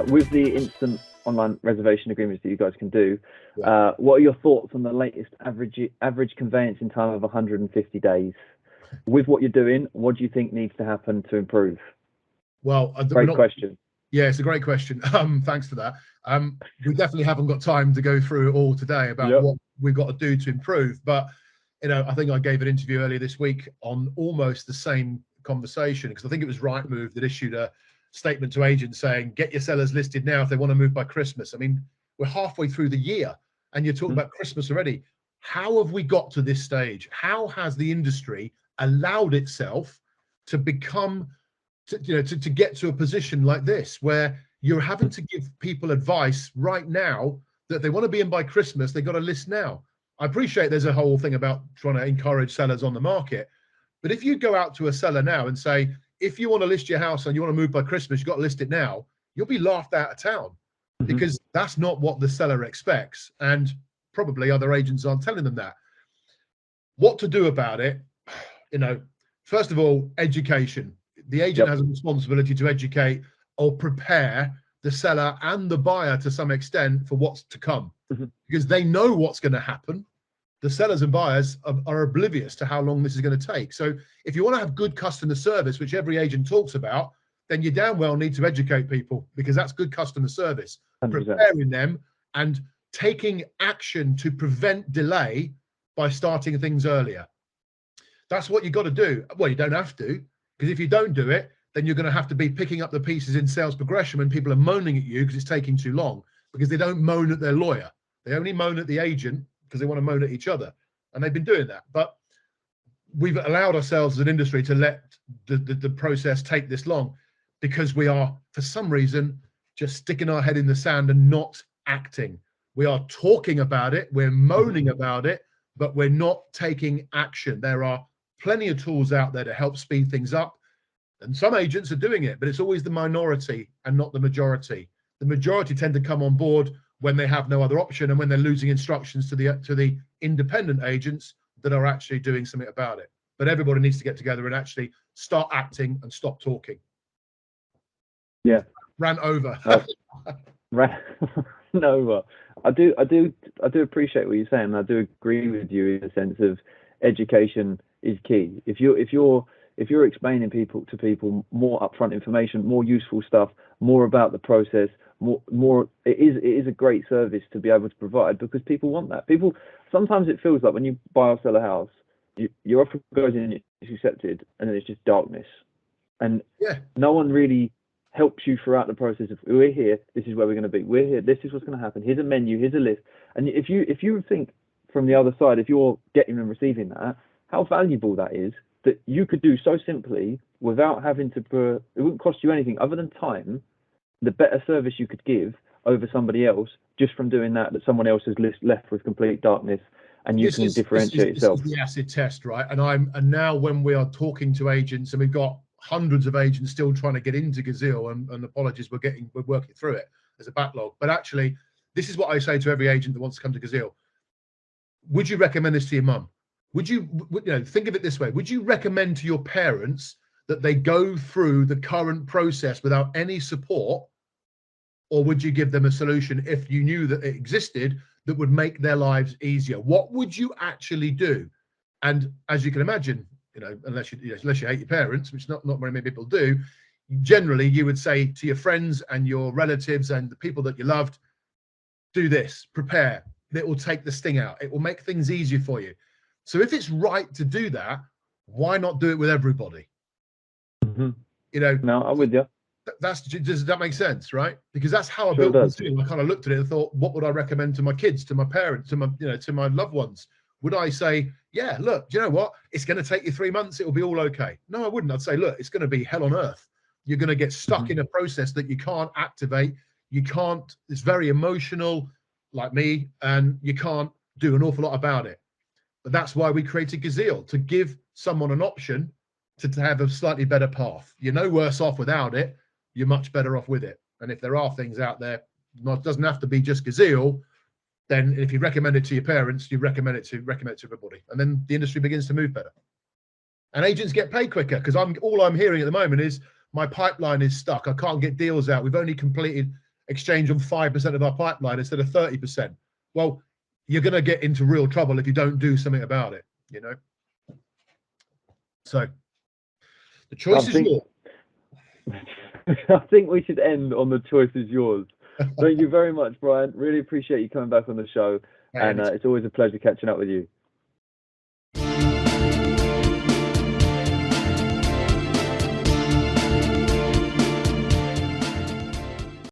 With the instant online reservation agreements that you guys can do, Yeah. what are your thoughts on the latest average conveyancing time of 150 days? With what you're doing, what do you think needs to happen to improve? Well, Great question. Yeah, it's a great question. Thanks for that. We definitely haven't got time to go through it all today about what we've got to do to improve. But, I think I gave an interview earlier this week on almost the same conversation, because I think it was Rightmove that issued a statement to agents saying, get your sellers listed now if they want to move by Christmas. I mean, we're halfway through the year and you're talking about Christmas already. How have we got to this stage? How has the industry allowed itself to become to get to a position like this where you're having to give people advice right now that they want to be in by Christmas, they've got to list now? I appreciate there's a whole thing about trying to encourage sellers on the market, but if you go out to a seller now and say, if you want to list your house and you want to move by Christmas, you've got to list it now, you'll be laughed out of town, because that's not what the seller expects, and probably other agents aren't telling them that. What to do about it? First of all, education. The agent has a responsibility to educate or prepare the seller and the buyer to some extent for what's to come, because they know what's going to happen. The sellers and buyers are oblivious to how long this is going to take. So if you want to have good customer service, which every agent talks about, then you damn well need to educate people, because that's good customer service. 100%. Preparing them and taking action to prevent delay by starting things earlier. That's what you've got to do. Well, you don't have to, because if you don't do it, then you're going to have to be picking up the pieces in sales progression when people are moaning at you because it's taking too long, because they don't moan at their lawyer. They only moan at the agent because they want to moan at each other. And they've been doing that. But we've allowed ourselves as an industry to let the process take this long, because we are, for some reason, just sticking our head in the sand and not acting. We are talking about it, we're moaning about it, but we're not taking action. There are plenty of tools out there to help speed things up, and some agents are doing it, but it's always the minority and not the majority. The majority tend to come on board when they have no other option and when they're losing instructions to the independent agents that are actually doing something about it. But everybody needs to get together and actually start acting and stop talking. Yeah. Ran over. No, I do appreciate what you're saying. I do agree with you in the sense of education is key. If you're explaining to people more upfront information, more useful stuff, more about the process, more it is a great service to be able to provide, because people want that. People, sometimes it feels like when you buy or sell a house, your offer goes in, it's accepted, and then it's just darkness, and no one really helps you throughout the process of, we're here, this is where we're going to be, we're here, this is what's going to happen, here's a menu, here's a list. And if you think from the other side, if you're getting and receiving that, how valuable that is, that you could do so simply without having to, it wouldn't cost you anything other than time, the better service you could give over somebody else just from doing that someone else has left with complete darkness, and you can differentiate yourself. This is the acid test, right? And now when we are talking to agents, and we've got hundreds of agents still trying to get into Gazeal, and apologies, we're working through it. There's a backlog, but actually, this is what I say to every agent that wants to come to Gazeal. Would you recommend this to your mum? Would you think of it this way? Would you recommend to your parents that they go through the current process without any support, or would you give them a solution if you knew that it existed that would make their lives easier? What would you actually do? And as you can imagine, unless you hate your parents, which not very many people do, generally you would say to your friends and your relatives and the people that you loved, do this, prepare. It will take the sting out. It will make things easier for you. So if it's right to do that, why not do it with everybody? No, I'm with you. Does that make sense, right? Because that's how I Sure built it. I kind of looked at it and thought, what would I recommend to my kids, to my parents, to my loved ones? Would I say, yeah, look, do you know what? It's going to take you 3 months. It will be all okay. No, I wouldn't. I'd say, look, it's going to be hell on earth. You're going to get stuck in a process that you can't activate. You can't. It's very emotional, like me, and you can't do an awful lot about it. But that's why we created Gazeal, to give someone an option to have a slightly better path. You're no worse off without it. You're much better off with it. And if there are things out there, it doesn't have to be just Gazeal, then if you recommend it to your parents, you recommend it to everybody. And then the industry begins to move better. And agents get paid quicker, because all I'm hearing at the moment is, my pipeline is stuck. I can't get deals out. We've only completed exchange on 5% of our pipeline instead of 30%. Well, you're going to get into real trouble if you don't do something about it, you know. So the choice is yours. I think we should end on the choice is yours. Thank you very much, Bryan. Really appreciate you coming back on the show. And it's always a pleasure catching up with you.